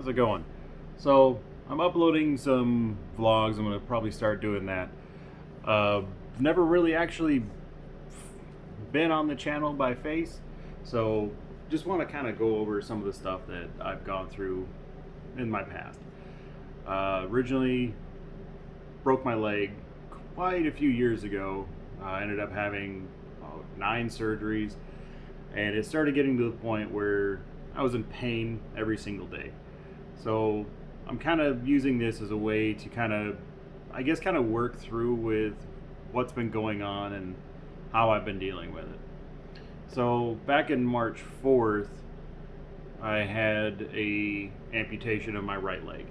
How's it going? So, I'm uploading some vlogs. I'm going to probably start doing that. Never really actually been on the channel by face, so just want to kind of go over some of the stuff that I've gone through in my past. Originally, broke my leg quite a few years ago. I ended up having 9 surgeries, and it started getting to the point where I was in pain every single day. So I'm kind of using this as a way to kind of work through with what's been going on and how I've been dealing with it. So back in March 4th, I had a amputation of my right leg.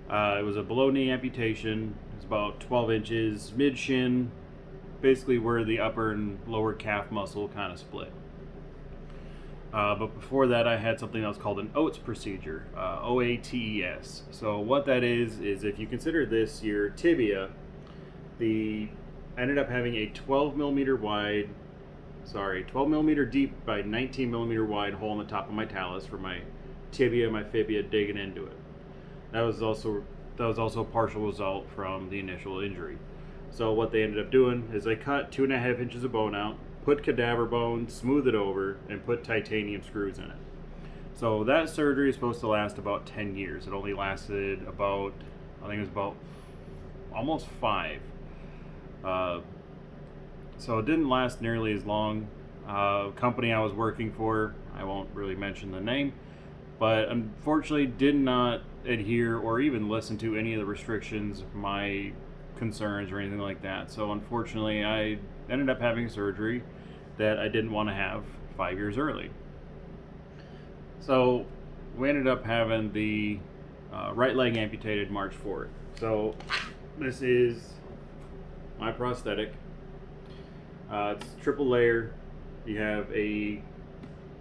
It was a below knee amputation. It's about 12 inches mid shin, basically where the upper and lower calf muscle kind of split. But before that, I had something else called an OATS procedure, OATES. So what that is if you consider this your tibia, I ended up having a 12 millimeter deep by 19 millimeter wide hole in the top of my talus for my tibia, my fibia digging into it. That was also a partial result from the initial injury. So what they ended up doing is they cut 2.5 inches of bone out, put cadaver bone, smooth it over, and put titanium screws in it. So that surgery is supposed to last about 10 years. It only lasted about, I think it was about almost 5. So it didn't last nearly as long. Company I was working for, I won't really mention the name, but unfortunately did not adhere or even listen to any of the restrictions, my concerns or anything like that. So unfortunately I ended up having surgery that I didn't want to have 5 years early. So we ended up having the right leg amputated March 4th. So this is my prosthetic. It's triple layer. You have a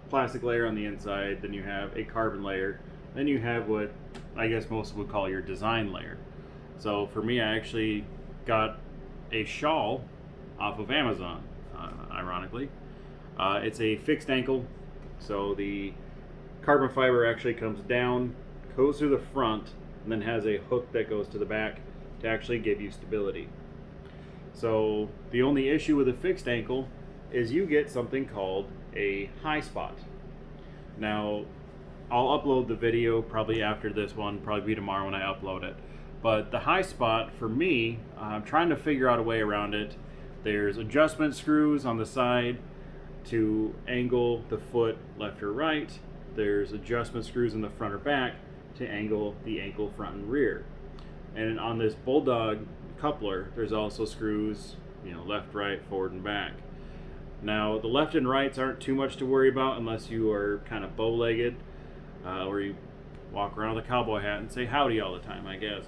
plastic layer on the inside, then you have a carbon layer, then you have what I guess most would call your design layer. So for me, I actually got a shawl off of Amazon, ironically. It's a fixed ankle, so the carbon fiber actually comes down, goes through the front, and then has a hook that goes to the back to actually give you stability. So the only issue with a fixed ankle is you get something called a high spot. Now, I'll upload the video probably after this one, probably be tomorrow when I upload it. But the high spot for me, I'm trying to figure out a way around it. There's adjustment screws on the side to angle the foot left or right. There's adjustment screws in the front or back to angle the ankle front and rear. And on this Bulldog coupler, there's also screws, left, right, forward, and back. Now, the left and rights aren't too much to worry about unless you are kind of bow-legged, or you walk around with a cowboy hat and say howdy all the time, I guess.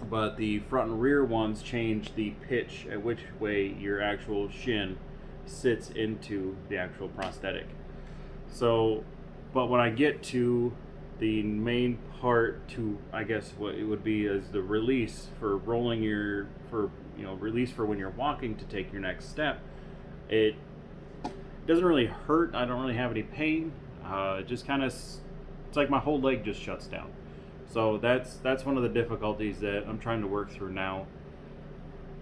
But the front and rear ones change the pitch at which way your actual shin sits into the actual prosthetic. So, but when I get to the main part to, I guess what it would be is the release for rolling release for when you're walking to take your next step, it doesn't really hurt. I don't really have any pain. It just kind of, it's like my whole leg just shuts down. So that's one of the difficulties that I'm trying to work through now.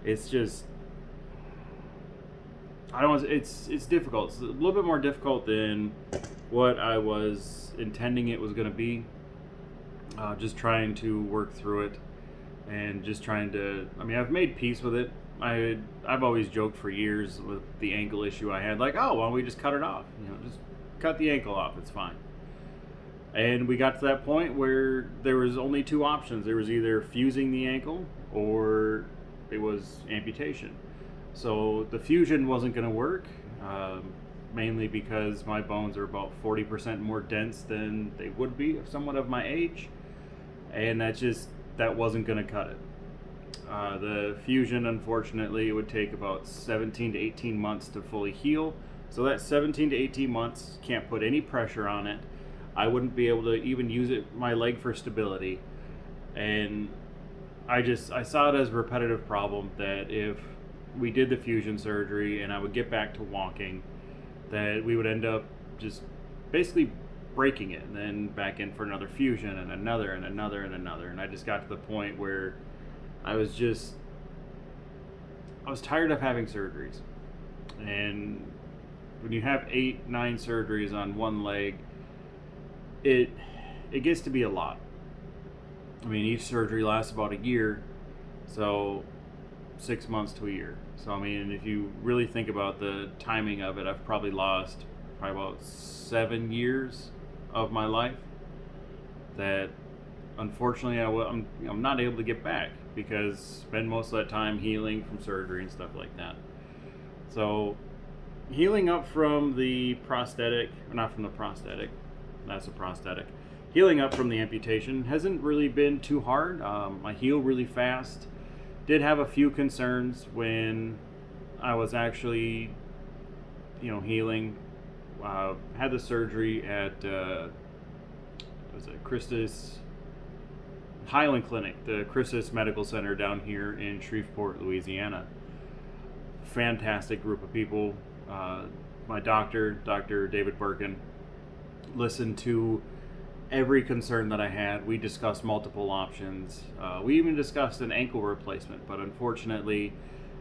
It's just, it's difficult. It's a little bit more difficult than what I was intending it was going to be. Just trying to work through it and just trying to, I've made peace with it. I've always joked for years with the ankle issue I had, like, oh, why don't we just cut it off? Just cut the ankle off, it's fine. And we got to that point where there was only 2 options. There was either fusing the ankle or it was amputation. So the fusion wasn't going to work, mainly because my bones are about 40% more dense than they would be of someone of my age. And that wasn't going to cut it. The fusion, unfortunately, it would take about 17 to 18 months to fully heal. So that 17 to 18 months, can't put any pressure on it. I wouldn't be able to even use my leg for stability. And I saw it as a repetitive problem that if we did the fusion surgery and I would get back to walking, that we would end up just basically breaking it, and then back in for another fusion, and another, and another, and another. And I just got to the point where I was tired of having surgeries. And when you have 8-9 surgeries on one leg, it gets to be a lot. I mean, each surgery lasts about a year, so 6 months to a year. So I mean, if you really think about the timing of it, I've probably lost about 7 years of my life that unfortunately I'm not able to get back, because spend most of that time healing from surgery and stuff like that. So healing up from the prosthetic, or not from the prosthetic, that's a prosthetic. Healing up from the amputation hasn't really been too hard. I heal really fast. Did have a few concerns when I was actually, healing. Had the surgery at Christus Highland Clinic, the Christus Medical Center down here in Shreveport, Louisiana. Fantastic group of people. My doctor, Dr. David Birkin, listened to every concern that I had. We discussed multiple options. We even discussed an ankle replacement, but unfortunately,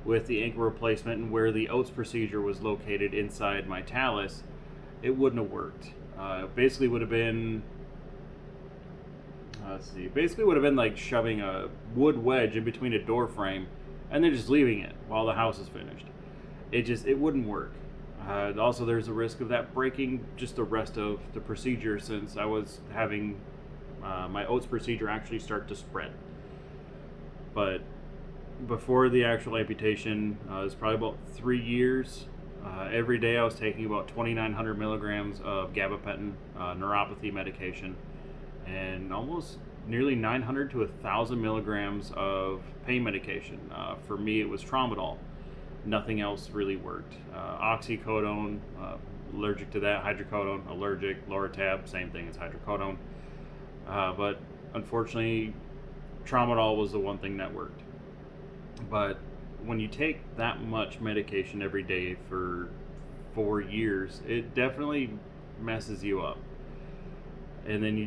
with the ankle replacement and where the Oates procedure was located inside my talus, it wouldn't have worked. Basically would have been like shoving a wood wedge in between a door frame and then just leaving it while the house is finished. It wouldn't work. Also, there's a risk of that breaking just the rest of the procedure, since I was having my Oates procedure actually start to spread. But before the actual amputation, it was probably about 3 years. Every day I was taking about 2,900 milligrams of gabapentin neuropathy medication, and almost nearly 900 to 1,000 milligrams of pain medication. For me, it was tramadol. Nothing else really worked. Oxycodone, allergic to that. Hydrocodone, allergic. Loratab, same thing as hydrocodone. But unfortunately, tramadol was the one thing that worked. But when you take that much medication every day for 4 years, it definitely messes you up. And then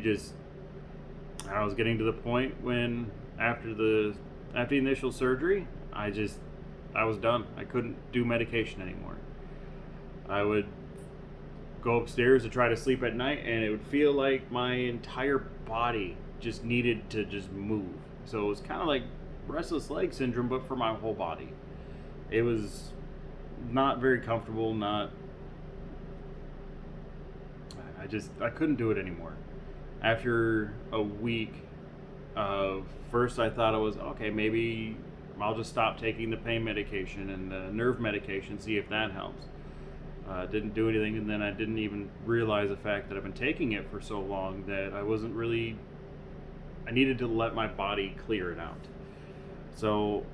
I was getting to the point when after the initial surgery, I was done. I couldn't do medication anymore. I would go upstairs to try to sleep at night, and it would feel like my entire body just needed to just move. So it was kind of like restless leg syndrome, but for my whole body. It was not very comfortable. I couldn't do it anymore. After a week of, first I thought it was, okay, maybe I'll just stop taking the pain medication and the nerve medication, see if that helps. Didn't do anything, and then I didn't even realize the fact that I've been taking it for so long that I needed to let my body clear it out. So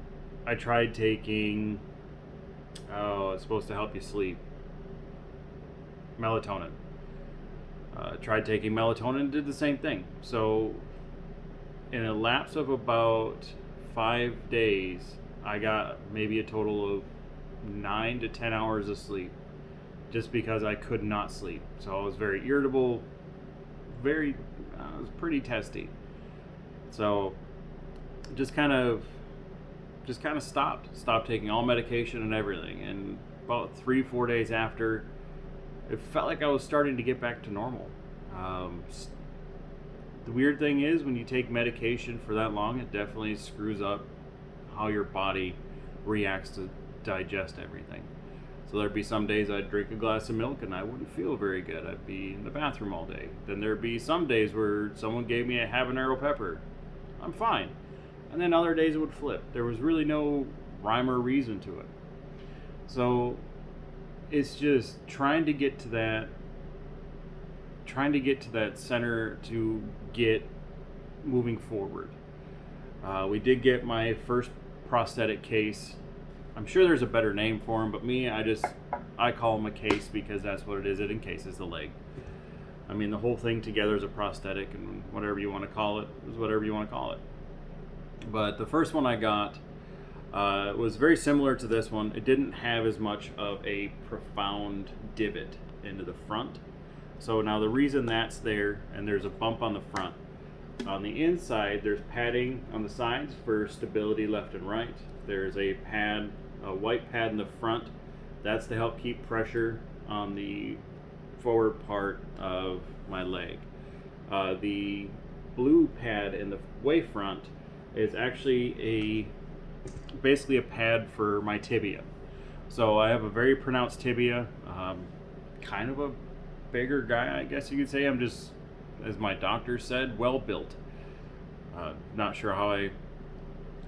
I tried taking, it's supposed to help you sleep, melatonin. Tried taking melatonin, did the same thing. So in a lapse of about 5 days, I got maybe a total of 9 to 10 hours of sleep, just because I could not sleep. So I was very irritable, it was pretty testy. So just kind of stopped taking all medication and everything. And about 3-4 days after, it felt like I was starting to get back to normal. The weird thing is, when you take medication for that long, it definitely screws up how your body reacts to digest everything. So there'd be some days I'd drink a glass of milk and I wouldn't feel very good. I'd be in the bathroom all day. Then there'd be some days where someone gave me a habanero pepper. I'm fine. And then other days it would flip. There was really no rhyme or reason to it. So it's just trying to get to that center to get moving forward. We did get my first prosthetic case. I'm sure there's a better name for him, but I call him a case because that's what it is. It encases the leg. I mean, the whole thing together is a prosthetic, and whatever you want to call it is whatever you want to call it. But the first one I got was very similar to this one. It didn't have as much of a profound divot into the front. So now the reason that's there, and there's a bump on the front. On the inside, there's padding on the sides for stability left and right. There's a pad, a white pad in the front. That's to help keep pressure on the forward part of my leg. The blue pad in the way front is actually basically a pad for my tibia. So I have a very pronounced tibia, kind of a bigger guy, I guess you could say. I'm just, as my doctor said, well built. Not sure how I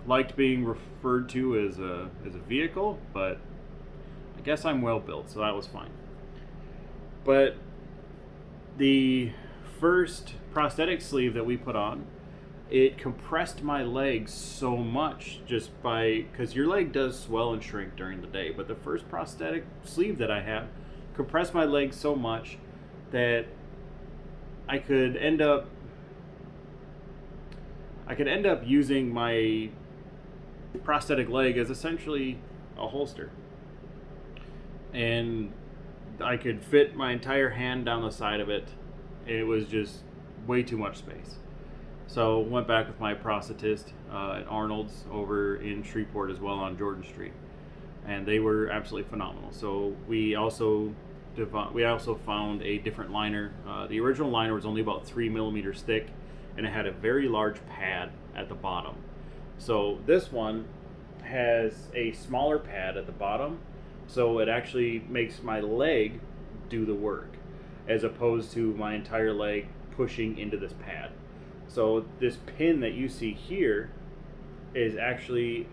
liked being referred to as a vehicle, but I guess I'm well built, so that was fine. But the first prosthetic sleeve that we put on, it compressed my leg so much just by, because your leg does swell and shrink during the day, but the first prosthetic sleeve that I had compressed my leg so much that I could end up using my prosthetic leg as essentially a holster. And I could fit my entire hand down the side of it. It was just way too much space. So went back with my prosthetist at Arnold's over in Shreveport as well on Jordan Street. And they were absolutely phenomenal. So we also found a different liner. The original liner was only about 3 millimeters thick, and it had a very large pad at the bottom. So this one has a smaller pad at the bottom, so it actually makes my leg do the work, as opposed to my entire leg pushing into this pad. So this pin that you see here is actually,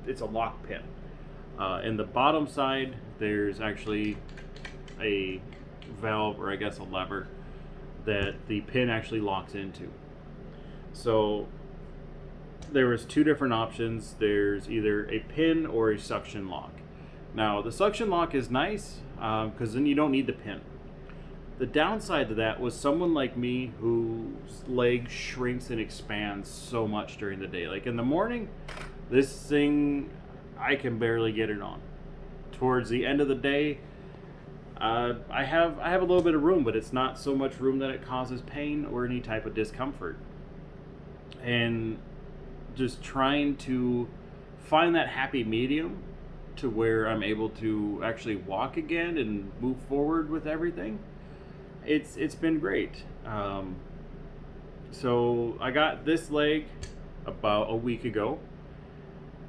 it's a lock pin. In the bottom side, there's actually a valve, or I guess a lever, that the pin actually locks into. So there was two different options. There's either a pin or a suction lock. Now the suction lock is nice because then you don't need the pin. The downside to that was someone like me whose leg shrinks and expands so much during the day. Like in the morning, this thing, I can barely get it on. Towards the end of the day, I have a little bit of room, but it's not so much room that it causes pain or any type of discomfort. And just trying to find that happy medium to where I'm able to actually walk again and move forward with everything. It's been great. So I got this leg about a week ago,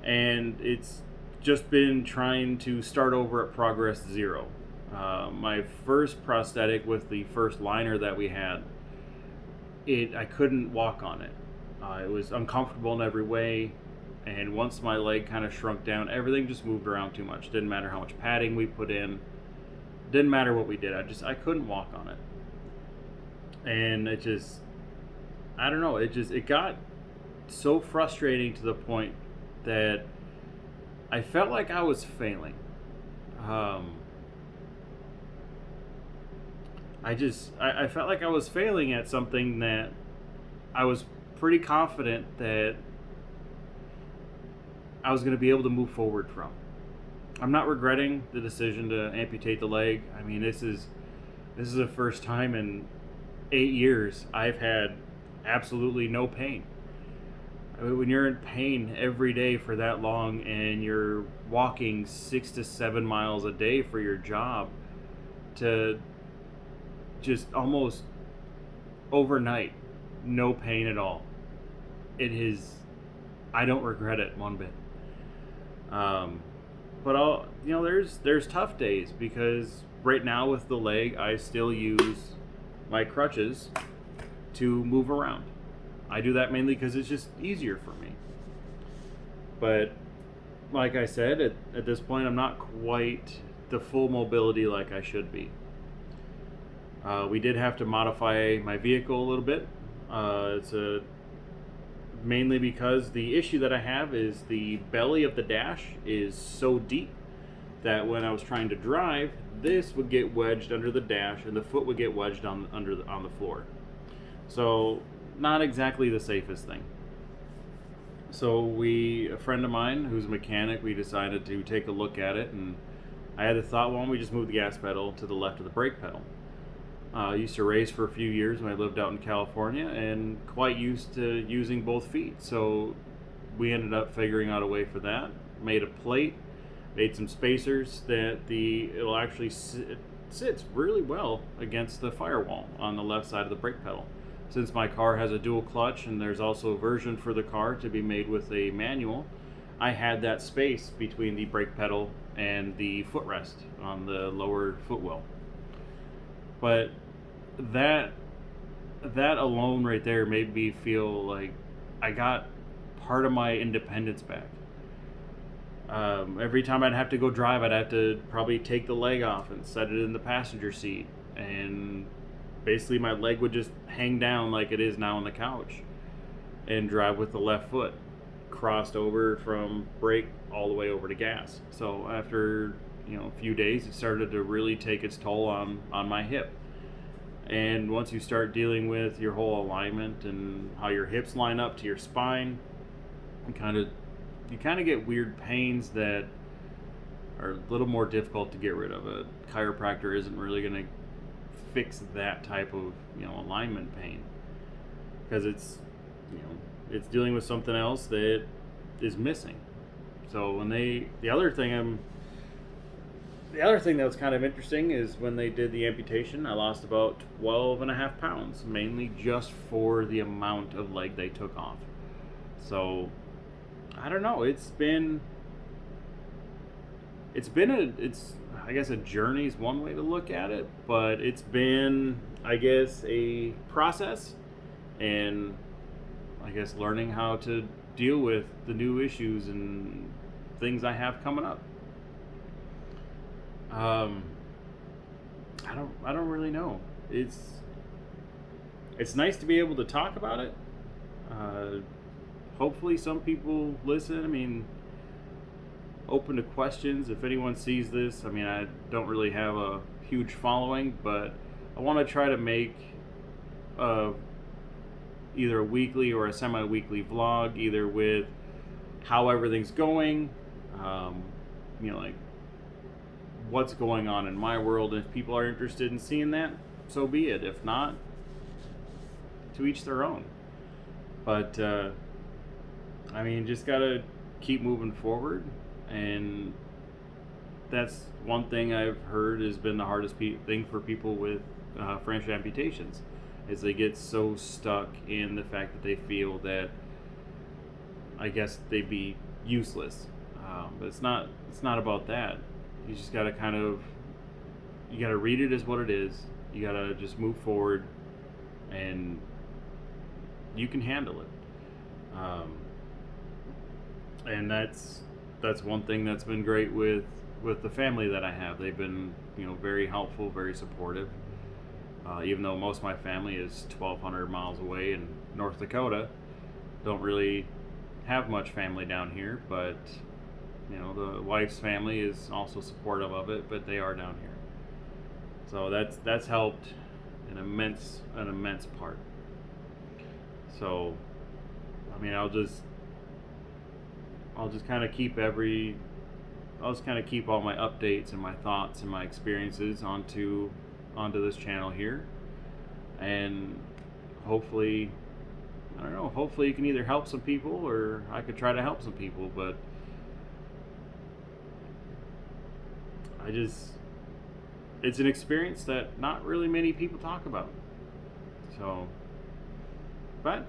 and it's just been trying to start over at progress zero. My first prosthetic with the first liner that we had, I couldn't walk on it. It was uncomfortable in every way, and once my leg kind of shrunk down, everything just moved around too much. Didn't matter how much padding we put in, didn't matter what we did. I couldn't walk on it, and it just, I don't know. It got so frustrating to the point that I felt like I was failing. I felt like I was failing at something that I was pretty confident that I was going to be able to move forward from. I'm not regretting the decision to amputate the leg. I mean, this is the first time in 8 years I've had absolutely no pain. I mean, when you're in pain every day for that long and you're walking 6 to 7 miles a day for your job, to just almost overnight, no pain at all. I don't regret it one bit. But there's tough days, because right now with the leg, I still use my crutches to move around. I do that mainly because it's just easier for me. But like I said, at this point, I'm not quite the full mobility like I should be. We did have to modify my vehicle a little bit. Mainly because the issue that I have is the belly of the dash is so deep that when I was trying to drive, this would get wedged under the dash and the foot would get wedged on the floor. So not exactly the safest thing. So a friend of mine who's a mechanic, we decided to take a look at it, and I had the thought, why don't we just move the gas pedal to the left of the brake pedal? I used to race for a few years when I lived out in California, and quite used to using both feet. So we ended up figuring out a way for that. Made a plate, made some spacers that it'll actually sits really well against the firewall on the left side of the brake pedal. Since my car has a dual clutch and there's also a version for the car to be made with a manual, I had that space between the brake pedal and the footrest on the lower footwell. But that that alone right there made me feel like I got part of my independence back. Every time I'd have to go drive, I'd have to probably take the leg off and set it in the passenger seat, and basically my leg would just hang down like it is now on the couch, and drive with the left foot crossed over from brake all the way over to gas. So after a few days, it started to really take its toll on my hip. And once you start dealing with your whole alignment and how your hips line up to your spine, you kind of get weird pains that are a little more difficult to get rid of. A chiropractor isn't really going to fix that type of alignment pain, because it's dealing with something else that is missing. So when the other thing that was kind of interesting is when they did the amputation, I lost about 12.5 pounds, mainly just for the amount of leg they took off. So I don't know. It's I guess a journey is one way to look at it, but it's been, I guess, a process, and I guess learning how to deal with the new issues and things I have coming up. I don't really know. It's nice to be able to talk about it. Hopefully some people listen. I mean, open to questions. If anyone sees this, I mean, I don't really have a huge following, but I want to try to make either a weekly or a semi-weekly vlog, either with how everything's going, like what's going on in my world. If people are interested in seeing that, so be it. If not, to each their own. But I mean, just gotta keep moving forward, and that's one thing I've heard has been the hardest thing for people with franchise amputations, is they get so stuck in the fact that they feel that, I guess, they'd be useless. But it's not about that. You just gotta you gotta read it as what it is. You gotta just move forward, and you can handle it. And that's one thing that's been great with the family that I have. They've been very helpful, very supportive. Even though most of my family is 1,200 miles away in North Dakota, don't really have much family down here, but the wife's family is also supportive of it, but they are down here. So that's helped an immense part. So I mean, I'll just kind of keep all my updates and my thoughts and my experiences onto this channel here, and hopefully, I don't know, hopefully you can either help some people, or I could try to help some people. But it's an experience that not really many people talk about. So, but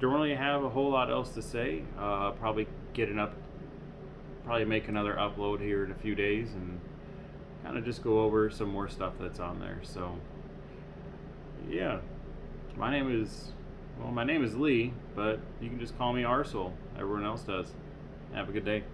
don't really have a whole lot else to say. Probably make another upload here in a few days, and kind of just go over some more stuff that's on there. So yeah, my name is Lee, but you can just call me Rsole. Everyone else does. Have a good day.